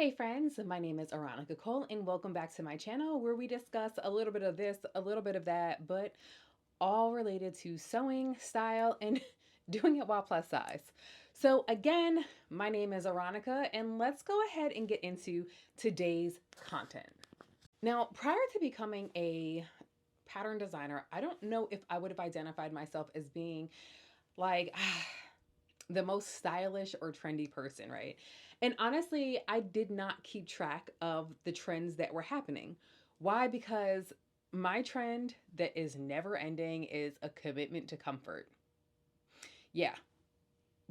Hey friends, my name is Aaronica Cole and welcome back to my channel where we discuss a little bit of this, a little bit of that, but all related to sewing, style, and doing it while plus size. So again, my name is Aaronica and let's go ahead and get into today's content. Now, prior to becoming a pattern designer, I don't know if I would have identified myself as being like the most stylish or trendy person, right? And honestly, I did not keep track of the trends that were happening. Why? Because my trend that is never ending is a commitment to comfort. Yeah,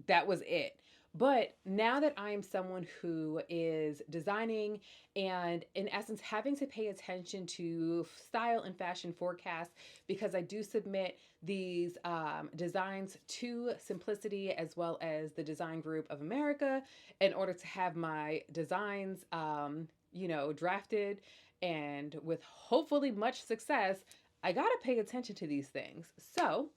that was it. But now that I am someone who is designing and, in essence, having to pay attention to style and fashion forecasts, because I do submit these designs to Simplicity as well as the Design Group of America in order to have my designs, drafted and with hopefully much success, I got to pay attention to these things. So,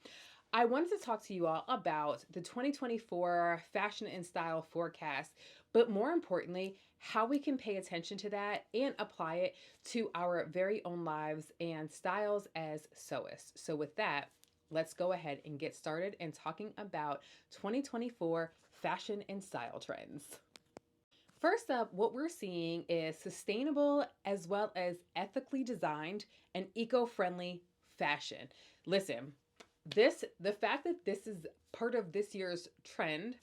I wanted to talk to you all about the 2024 fashion and style forecast, but more importantly, how we can pay attention to that and apply it to our very own lives and styles as sewists. So, with that, let's go ahead and get started and talking about 2024 fashion and style trends. First up, what we're seeing is sustainable as well as ethically designed and eco friendly fashion. Listen, the fact that this is part of this year's trend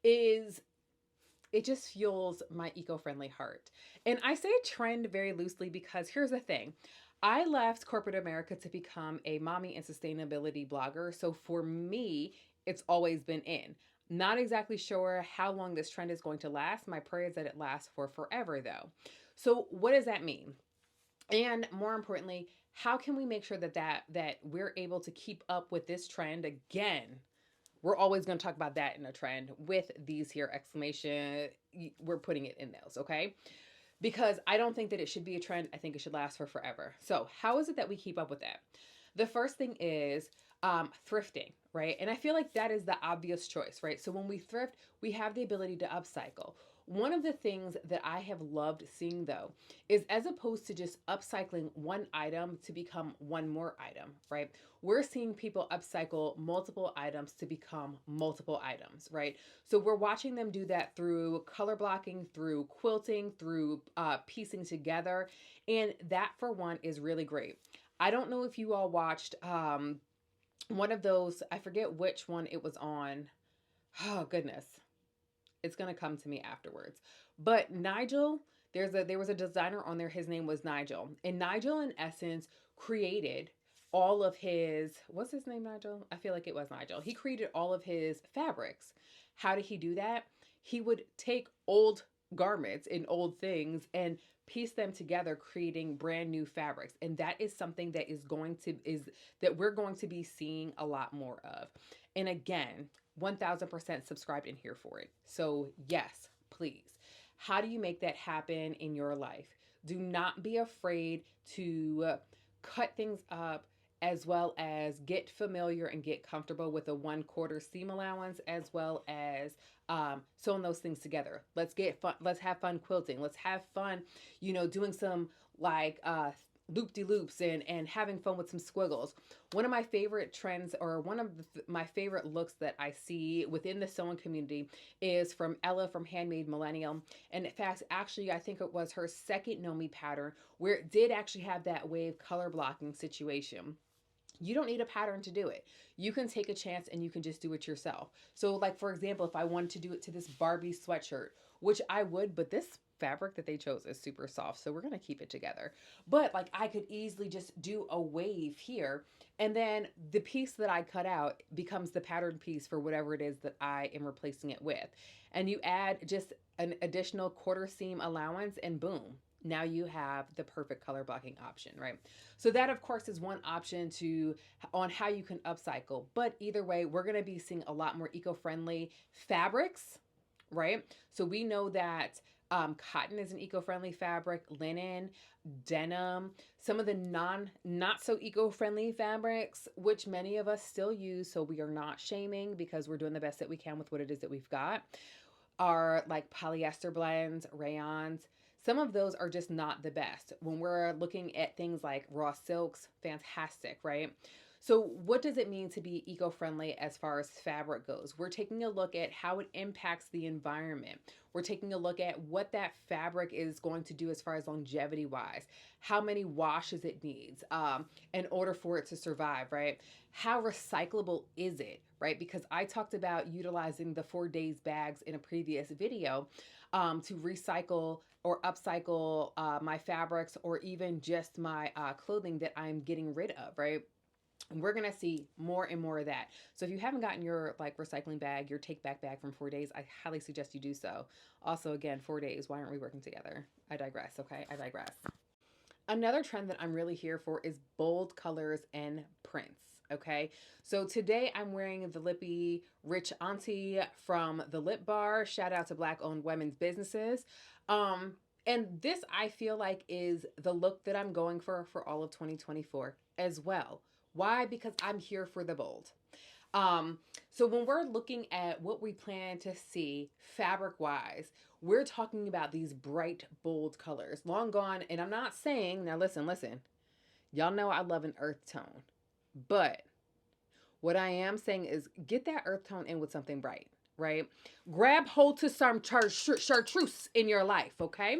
is it just fuels my eco-friendly heart. And I say trend very loosely because here's the thing. I left corporate America to become a mommy and sustainability blogger. So for me, it's always been in. Not exactly sure how long this trend is going to last. My prayer is that it lasts for forever though. So what does that mean? And more importantly, how can we make sure that we're able to keep up with this trend again? We're always going to talk about that in a trend with these here exclamation. We're putting it in those, okay? Because I don't think that it should be a trend. I think it should last for forever. So, how is it that we keep up with that? The first thing is thrifting, right? And I feel like that is the obvious choice, right? So, when we thrift, we have the ability to upcycle. One of the things that I have loved seeing though is as opposed to just upcycling one item to become one more item, right? We're seeing people upcycle multiple items to become multiple items, right? So we're watching them do that through color blocking, through quilting, through piecing together. And that, for one, is really great. I don't know if you all watched one of those, I forget which one it was on. Oh, goodness. It's going to come to me afterwards. But Nigel, there was a designer on there. His name was Nigel. And Nigel, in essence, created all of his, what's his name, Nigel? I feel like it was Nigel. He created all of his fabrics. How did he do that? He would take old garments and old things and piece them together, creating brand new fabrics. And that is something that that we're going to be seeing a lot more of. And again, 1000% subscribed and here for it. So yes, please. How do you make that happen in your life? Do not be afraid to cut things up, as well as get familiar and get comfortable with a 1/4 seam allowance, as well as sewing those things together. Let's get fun. Let's have fun quilting. Let's have fun, doing some like loop-de-loops and having fun with some squiggles. One of my favorite trends, or one of my favorite looks that I see within the sewing community, is from Ella from Handmade Millennium. And in fact, actually, I think it was her second Nomi pattern where it did actually have that wave color blocking situation. You don't need a pattern to do it. You can take a chance and you can just do it yourself. So, like, for example, if I wanted to do it to this Barbie sweatshirt, which I would, but this fabric that they chose is super soft, so we're going to keep it together. But like, I could easily just do a wave here, and then the piece that I cut out becomes the pattern piece for whatever it is that I am replacing it with. And you add just an additional 1/4 seam allowance, and boom, now you have the perfect color blocking option, right? So that, of course, is one option on how you can upcycle. But either way, we're going to be seeing a lot more eco-friendly fabrics, right? So we know that cotton is an eco-friendly fabric, linen, denim, some of the not so eco-friendly fabrics, which many of us still use. So we are not shaming because we're doing the best that we can with what it is that we've got. are like polyester blends, rayons. Some of those are just not the best. When we're looking at things like raw silks, fantastic, right? So, what does it mean to be eco friendly as far as fabric goes? We're taking a look at how it impacts the environment. We're taking a look at what that fabric is going to do as far as longevity wise, how many washes it needs in order for it to survive, right? How recyclable is it, right? Because I talked about utilizing the 4 days bags in a previous video to recycle or upcycle my fabrics or even just my clothing that I'm getting rid of, right? And we're gonna see more and more of that. So if you haven't gotten your like recycling bag, your take back bag from 4 days, I highly suggest you do so. Also, again, 4 days. Why aren't we working together? I digress. Okay, I digress. Another trend that I'm really here for is bold colors and prints. Okay, so today I'm wearing the Lippy Rich Auntie from the Lip Bar. Shout out to Black owned women's businesses. And this I feel like is the look that I'm going for all of 2024 as well. Why? Because I'm here for the bold. Um, so when we're looking at what we plan to see fabric wise, we're talking about these bright, bold colors. Long gone, and I'm not saying, now listen. Y'all know I love an earth tone. But what I am saying is get that earth tone in with something bright, right? Grab hold to some chartreuse in your life, okay?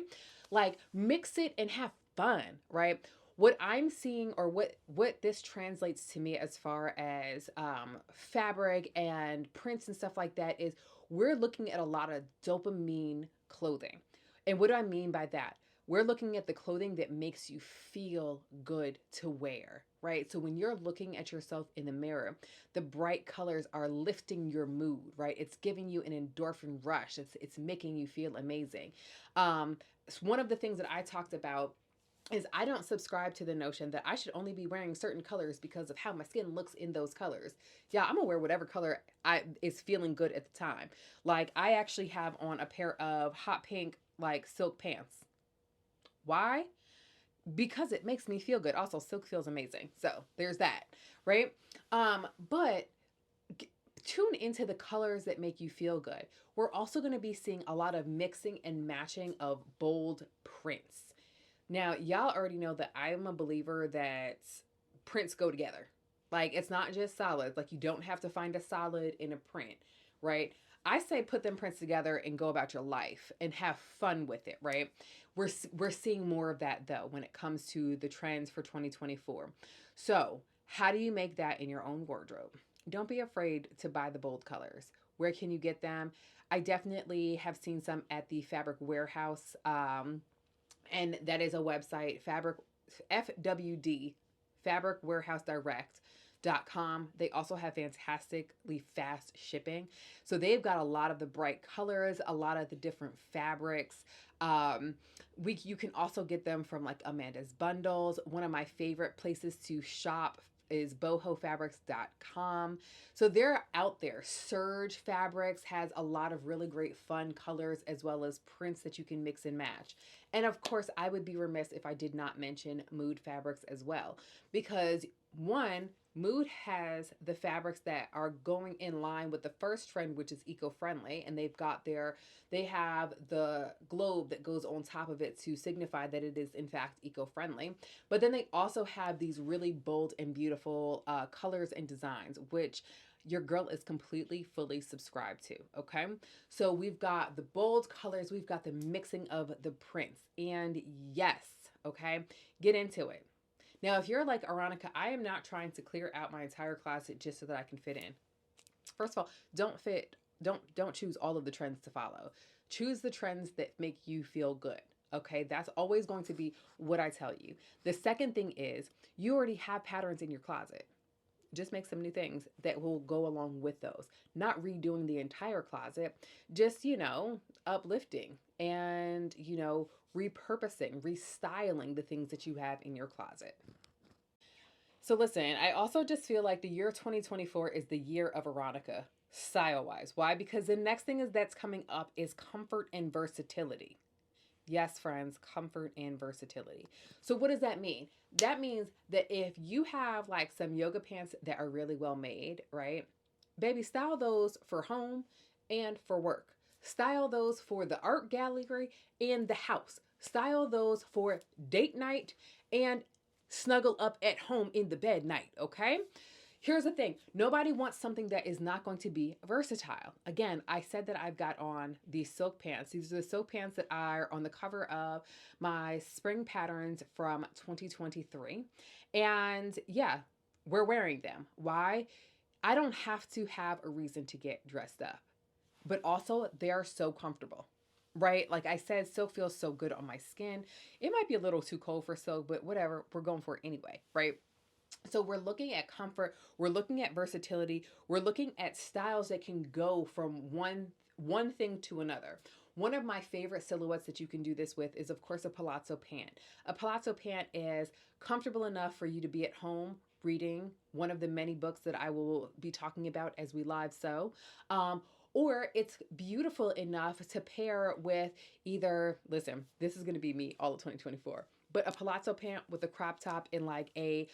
Like mix it and have fun, right? What I'm seeing or what this translates to me as far as fabric and prints and stuff like that is we're looking at a lot of dopamine clothing. And what do I mean by that? We're looking at the clothing that makes you feel good to wear, right? So when you're looking at yourself in the mirror, the bright colors are lifting your mood, right? It's giving you an endorphin rush. It's making you feel amazing. It's one of the things that I talked about is I don't subscribe to the notion that I should only be wearing certain colors because of how my skin looks in those colors. Yeah, I'm gonna wear whatever color I is feeling good at the time. Like I actually have on a pair of hot pink like silk pants. Why? Because it makes me feel good. Also, silk feels amazing. So there's that, right? But tune into the colors that make you feel good. We're also going to be seeing a lot of mixing and matching of bold prints. Now, y'all already know that I'm a believer that prints go together. Like, it's not just solids. Like, you don't have to find a solid in a print, right? I say put them prints together and go about your life and have fun with it, right? We're seeing more of that though when it comes to the trends for 2024. So, how do you make that in your own wardrobe? Don't be afraid to buy the bold colors. Where can you get them? I definitely have seen some at the Fabric Warehouse. And that is a website, FWD, Fabric Warehouse Direct.com. They also have fantastically fast shipping. So they've got a lot of the bright colors, a lot of the different fabrics. You can also get them from like Amanda's Bundles. One of my favorite places to shop is bohofabrics.com. So they're out there. Surge Fabrics has a lot of really great fun colors as well as prints that you can mix and match. And of course, I would be remiss if I did not mention Mood Fabrics as well, because one, Mood has the fabrics that are going in line with the first trend, which is eco-friendly, and they have the globe that goes on top of it to signify that it is in fact eco-friendly. But then they also have these really bold and beautiful colors and designs, which your girl is completely fully subscribed to. Okay, so we've got the bold colors, we've got the mixing of the prints, and yes, okay, get into it. Now, if you're like Aaronica, I am not trying to clear out my entire closet just so that I can fit in. First of all, don't choose all of the trends to follow. Choose the trends that make you feel good. Okay, that's always going to be what I tell you. The second thing is you already have patterns in your closet. Just make some new things that will go along with those. Not redoing the entire closet, just, uplifting and, repurposing, restyling the things that you have in your closet. So listen, I also just feel like the year 2024 is the year of Aaronica, style-wise. Why? Because the next thing that's coming up is comfort and versatility. Yes, friends, comfort and versatility. So what does that mean? That means that if you have like some yoga pants that are really well made, right? Baby, style those for home and for work. Style those for the art gallery and the house. Style those for date night and snuggle up at home in the bed night, okay? Here's the thing, nobody wants something that is not going to be versatile. Again, I said that I've got on these silk pants. These are the silk pants that are on the cover of my spring patterns from 2023. And yeah, we're wearing them. Why? I don't have to have a reason to get dressed up, but also they are so comfortable. Right? Like I said, silk feels so good on my skin. It might be a little too cold for silk, but whatever, we're going for it anyway, right? So we're looking at comfort, we're looking at versatility, we're looking at styles that can go from one thing to another. One of my favorite silhouettes that you can do this with is of course a palazzo pant. A palazzo pant is comfortable enough for you to be at home reading one of the many books that I will be talking about as we live sew. Or it's beautiful enough to pair with either, listen, this is going to be me all of 2024, but a palazzo pant with a crop top in like a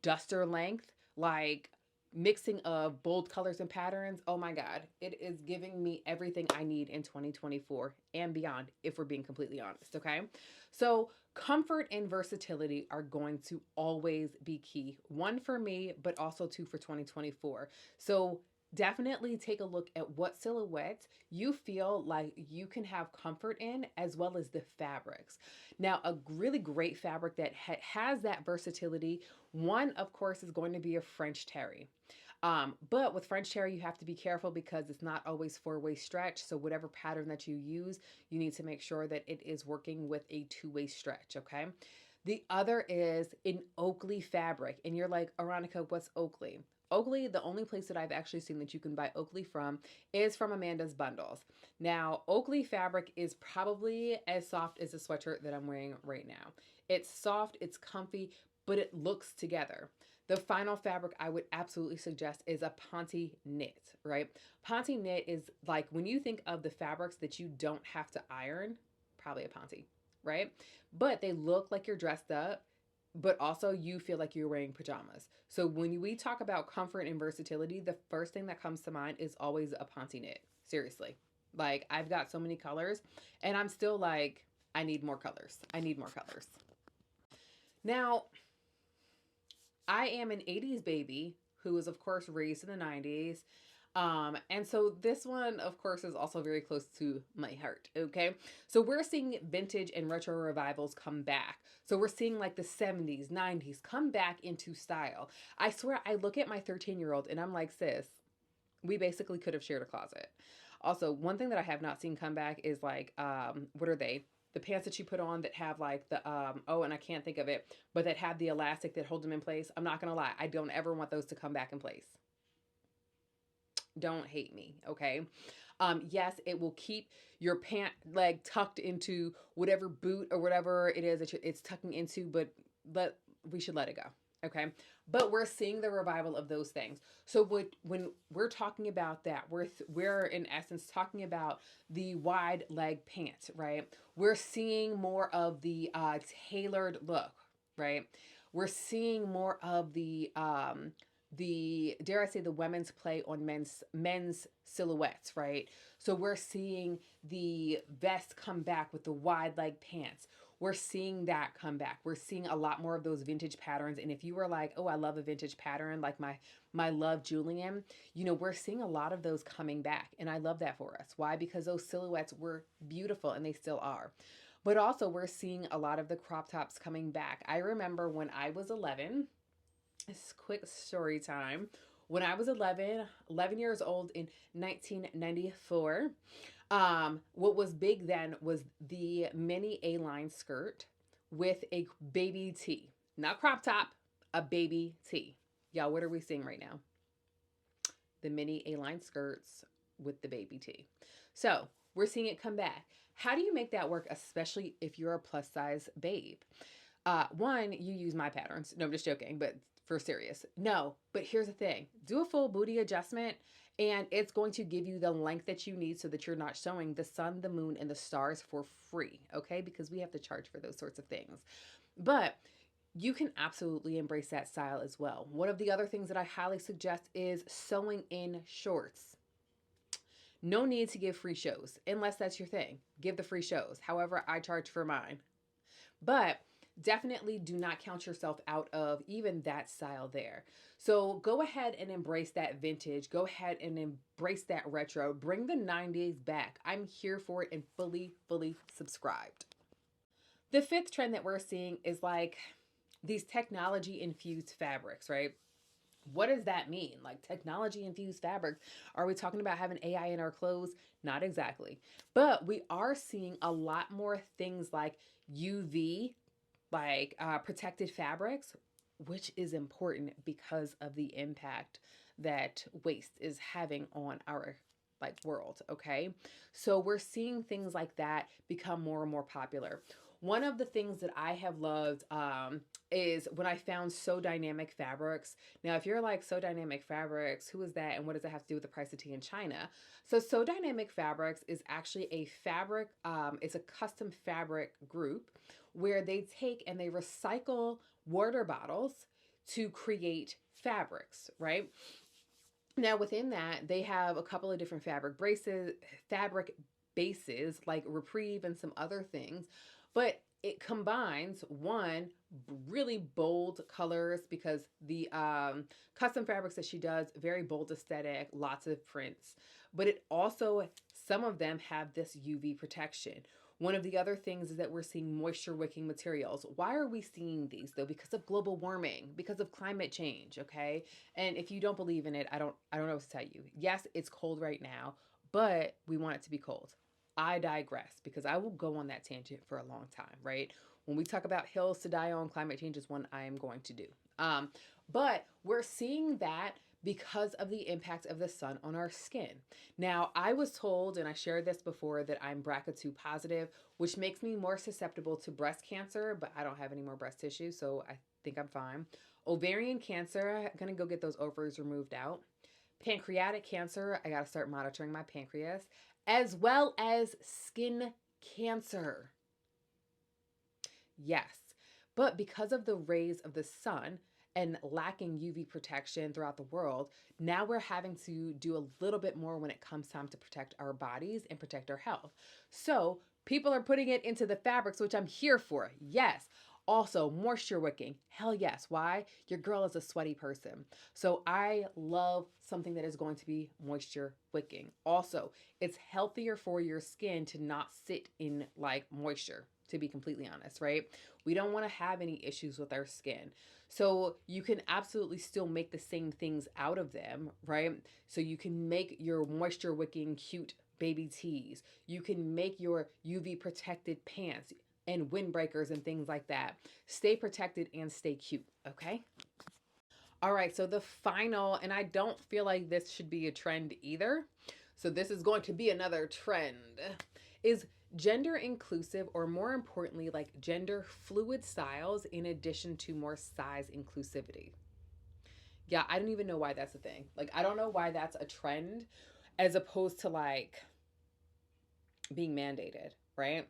duster length, like mixing of bold colors and patterns. Oh my God, it is giving me everything I need in 2024 and beyond, if we're being completely honest, okay? So comfort and versatility are going to always be key. One for me, but also two for 2024. So definitely take a look at what silhouettes you feel like you can have comfort in, as well as the fabrics. Now, a really great fabric that has that versatility, one, of course, is going to be a French terry. But with French terry, you have to be careful because it's not always four-way stretch. So whatever pattern that you use, you need to make sure that it is working with a two-way stretch, okay? The other is an Oakley fabric. And you're like, Aaronica, what's Oakley? Oakley, the only place that I've actually seen that you can buy Oakley from is from Amanda's Bundles. Now, Oakley fabric is probably as soft as the sweatshirt that I'm wearing right now. It's soft, it's comfy, but it looks together. The final fabric I would absolutely suggest is a Ponte knit, right? Ponte knit is like when you think of the fabrics that you don't have to iron, probably a Ponte, right? But they look like you're dressed up, but also you feel like you're wearing pajamas. So when we talk about comfort and versatility, the first thing that comes to mind is always a Ponte knit. Seriously. Like I've got so many colors and I'm still like, I need more colors. I need more colors. Now, I am an 80s baby who was of course raised in the 90s. And so this one, of course, is also very close to my heart. Okay. So we're seeing vintage and retro revivals come back. So we're seeing like the 70s, 90s come back into style. I swear, I look at my 13-year-old and I'm like, sis, we basically could have shared a closet. Also, one thing that I have not seen come back is like, what are they? The pants that you put on that have like the, oh, and I can't think of it, but that have the elastic that hold them in place. I'm not going to lie. I don't ever want those to come back in place. Don't hate me, okay? Yes, it will keep your pant leg tucked into whatever boot or whatever it is that it's tucking into, but we should let it go, okay? But we're seeing the revival of those things. So when we're talking about that, we're in essence talking about the wide leg pants, right? We're seeing more of the tailored look, right? We're seeing more of the dare I say the women's play on men's silhouettes, right? So we're seeing the vest come back with the wide leg pants. We're seeing that come back. We're seeing a lot more of those vintage patterns. And if you were like, oh, I love a vintage pattern, like my love Julian, you know, we're seeing a lot of those coming back. And I love that for us. Why? Because those silhouettes were beautiful and they still are. But also we're seeing a lot of the crop tops coming back. I remember when I was 11, this quick story time. When I was 11 years old in 1994, what was big then was the mini A-line skirt with a baby tee. Not crop top, a baby tee. Y'all, what are we seeing right now? The mini A-line skirts with the baby tee. So we're seeing it come back. How do you make that work, especially if you're a plus size babe? One, you use my patterns. No, I'm just joking, but for serious. No, but here's the thing. Do a full booty adjustment and it's going to give you the length that you need so that you're not showing the sun, the moon, and the stars for free, okay? Because we have to charge for those sorts of things. But you can absolutely embrace that style as well. One of the other things that I highly suggest is sewing in shorts. No need to give free shows unless that's your thing. Give the free shows. However, I charge for mine. But definitely do not count yourself out of even that style there. So go ahead and embrace that vintage. Go ahead and embrace that retro. Bring the 90s back. I'm here for it and fully subscribed. The fifth trend that we're seeing is like these technology infused fabrics, right? What does that mean? Like technology infused fabrics? Are we talking about having AI in our clothes? Not exactly. But we are seeing a lot more things like UV, like protected fabrics, which is important because of the impact that waste is having on our like world. Okay, so we're seeing things like that become more and more popular. One of the things that I have loved is when I found So Dynamic Fabrics. Now, if you're like, So Dynamic Fabrics, who is that and what does it have to do with the price of tea in China? So Dynamic Fabrics is actually a fabric, it's a custom fabric group where they take and they recycle water bottles to create fabrics, right? Now, within that, they have a couple of different fabric bases like Reprieve and some other things, but it combines one really bold colors because the custom fabrics that she does very bold aesthetic, lots of prints, but it also some of them have this UV protection. One of the other things is that we're seeing moisture wicking materials. Why are we seeing these though? Because of global warming, because of climate change, okay? And if you don't believe in it, I don't know what to tell you. Yes, it's cold right now, but we want it to be cold. I digress because I will go on that tangent for a long time, right? When we talk about hills to die on, climate change is one I am going to do. But we're seeing that because of the impact of the sun on our skin. Now, I was told, and I shared this before, that I'm BRCA2 positive, which makes me more susceptible to breast cancer, but I don't have any more breast tissue, so I think I'm fine. Ovarian cancer, I'm gonna go get those ovaries removed out. Pancreatic cancer, I gotta start monitoring my pancreas, as well as skin cancer. Yes, but because of the rays of the sun and lacking UV protection throughout the world, now we're having to do a little bit more when it comes time to protect our bodies and protect our health. So people are putting it into the fabrics, which I'm here for. Yes. Also, moisture wicking. Hell yes. Why? Your girl is a sweaty person. So I love something that is going to be moisture wicking. Also, it's healthier for your skin to not sit in like moisture, to be completely honest, right? We don't want to have any issues with our skin. So you can absolutely still make the same things out of them, right? So you can make your moisture wicking cute baby tees. You can make your UV protected pants and windbreakers and things like that. Stay protected and stay cute, okay? All right, so the final, and I don't feel like this should be a trend either. So this is going to be another trend, is gender inclusive, or more importantly, like gender fluid styles in addition to more size inclusivity. Yeah, I don't even know why that's a thing. Like, I don't know why that's a trend as opposed to like being mandated, right?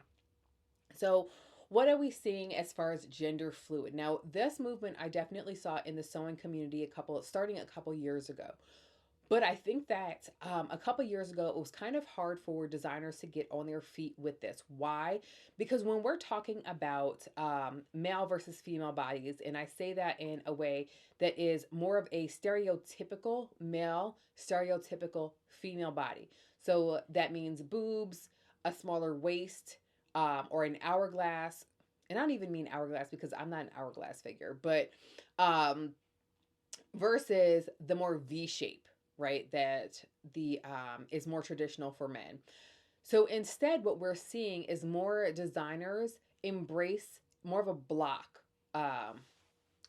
So, what are we seeing as far as gender fluid? Now, this movement I definitely saw in the sewing community starting a couple years ago. But I think that a couple years ago, it was kind of hard for designers to get on their feet with this. Why? Because when we're talking about male versus female bodies, and I say that in a way that is more of a stereotypical male, stereotypical female body. So that means boobs, a smaller waist, or an hourglass. And I don't even mean hourglass because I'm not an hourglass figure, but versus the more V shape, right? That the is more traditional for men. So instead, what we're seeing is more designers embrace more of a block,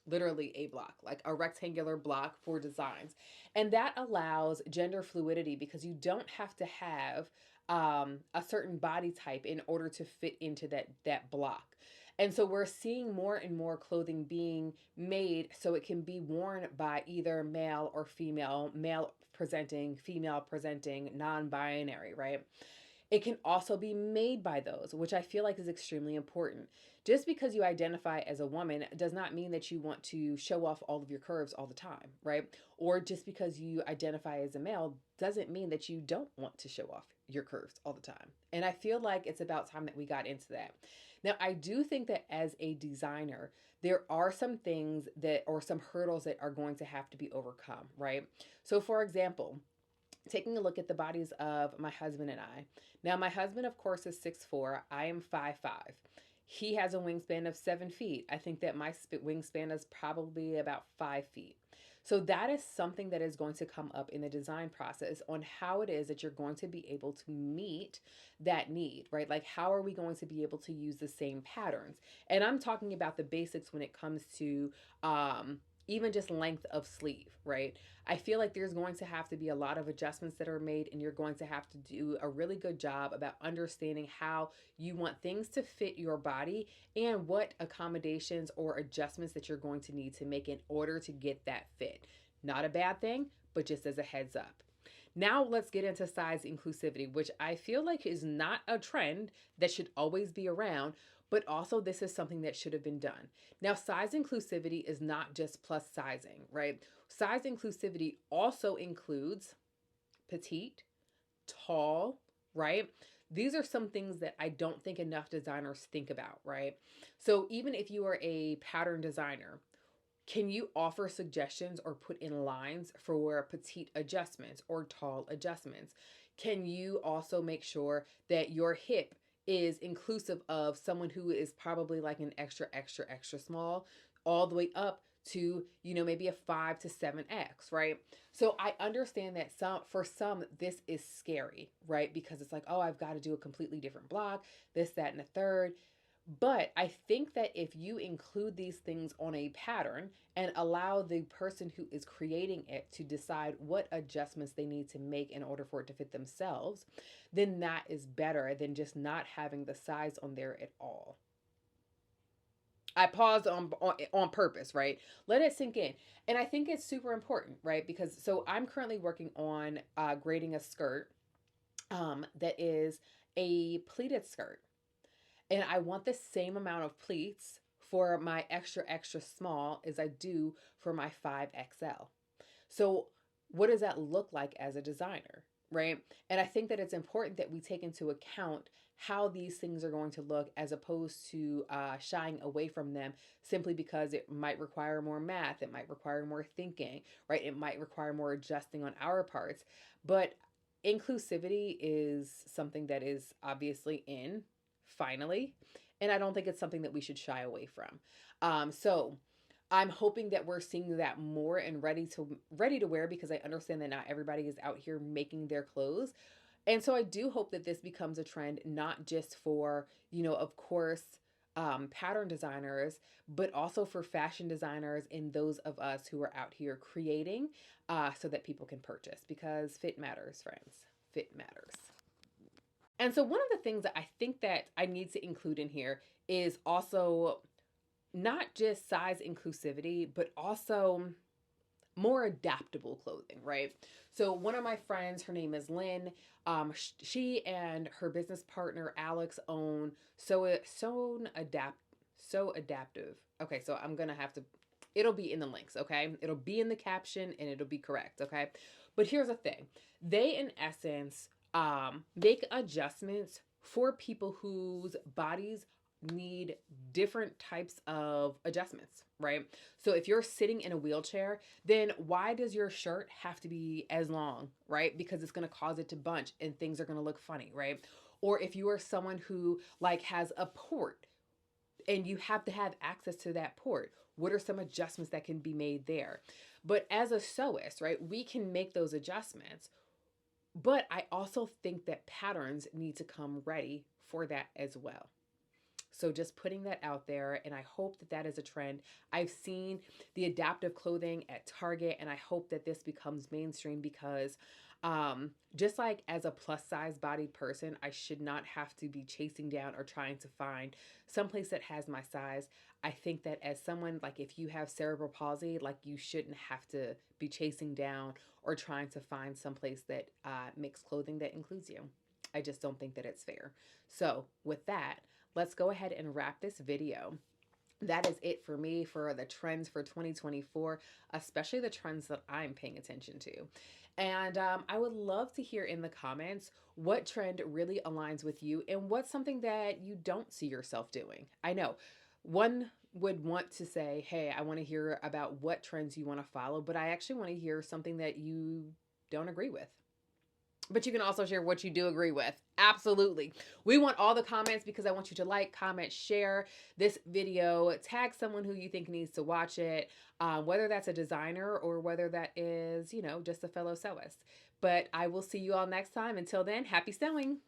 literally a block, like a rectangular block for designs, and that allows gender fluidity because you don't have to have a certain body type in order to fit into that block. And so we're seeing more and more clothing being made so it can be worn by either male or female, male presenting, female presenting, non binary, right? It can also be made by those, which I feel like is extremely important. Just because you identify as a woman does not mean that you want to show off all of your curves all the time, right? Or just because you identify as a male doesn't mean that you don't want to show off your curves all the time. And I feel like it's about time that we got into that. Now, I do think that as a designer, there are some things that, or some hurdles that are going to have to be overcome, right? So, for example, taking a look at the bodies of my husband and I. Now, my husband, of course, is 6'4". I am 5'5". He has a wingspan of 7 feet. I think that my wingspan is probably about 5 feet. So that is something that is going to come up in the design process on how it is that you're going to be able to meet that need, right? Like, how are we going to be able to use the same patterns? And I'm talking about the basics when it comes to even just length of sleeve, right? I feel like there's going to have to be a lot of adjustments that are made, and you're going to have to do a really good job about understanding how you want things to fit your body and what accommodations or adjustments that you're going to need to make in order to get that fit. Not a bad thing, but just as a heads up. Now let's get into size inclusivity, which I feel like is not a trend that should always be around, but also this is something that should have been done. Now, size inclusivity is not just plus sizing, right? Size inclusivity also includes petite, tall, right? These are some things that I don't think enough designers think about, right? So even if you are a pattern designer, can you offer suggestions or put in lines for petite adjustments or tall adjustments? Can you also make sure that your hip is inclusive of someone who is probably like an extra, extra, extra small, all the way up to, maybe a 5 to 7X, right? So I understand that for some this is scary, right? Because it's like, oh, I've got to do a completely different block, this, that, and a third. But I think that if you include these things on a pattern and allow the person who is creating it to decide what adjustments they need to make in order for it to fit themselves, then that is better than just not having the size on there at all. I paused on purpose, right? Let it sink in. And I think it's super important, right? Because so I'm currently working on grading a skirt that is a pleated skirt. And I want the same amount of pleats for my extra, extra small as I do for my 5XL. So, what does that look like as a designer, right? And I think that it's important that we take into account how these things are going to look as opposed to shying away from them simply because it might require more math, it might require more thinking, right? It might require more adjusting on our parts. But inclusivity is something that is obviously in finally, and I don't think it's something that we should shy away from. So I'm hoping that we're seeing that more and ready to wear, because I understand that not everybody is out here making their clothes. And so I do hope that this becomes a trend, not just for, of course, pattern designers, but also for fashion designers and those of us who are out here creating so that people can purchase, because fit matters, friends. Fit matters. And so one of the things that I think that I need to include in here is also not just size inclusivity, but also more adaptable clothing, right? So one of my friends, her name is Lynn. She and her business partner Alex own So Adaptive. Okay, so I'm gonna have to. It'll be in the links, okay? It'll be in the caption and it'll be correct, okay? But here's the thing: they, in essence, make adjustments for people whose bodies need different types of adjustments, right? So if you're sitting in a wheelchair, then why does your shirt have to be as long, right? Because it's going to cause it to bunch and things are going to look funny, right? Or if you are someone who like has a port and you have to have access to that port, what are some adjustments that can be made there? But as a sewist, right, we can make those adjustments. But I also think that patterns need to come ready for that as well. So just putting that out there, and I hope that that is a trend. I've seen the adaptive clothing at Target, and I hope that this becomes mainstream, because just like as a plus size bodied person, I should not have to be chasing down or trying to find someplace that has my size. I think that as someone, like if you have cerebral palsy, like you shouldn't have to be chasing down or trying to find someplace that makes clothing that includes you. I just don't think that it's fair. So with that, let's go ahead and wrap this video. That is it for me for the trends for 2024, especially the trends that I'm paying attention to. And I would love to hear in the comments what trend really aligns with you and what's something that you don't see yourself doing. I know one would want to say, hey, I want to hear about what trends you want to follow, but I actually want to hear something that you don't agree with. But you can also share what you do agree with. Absolutely. We want all the comments because I want you to like, comment, share this video, tag someone who you think needs to watch it, whether that's a designer or whether that is, just a fellow sewist. But I will see you all next time. Until then, happy sewing.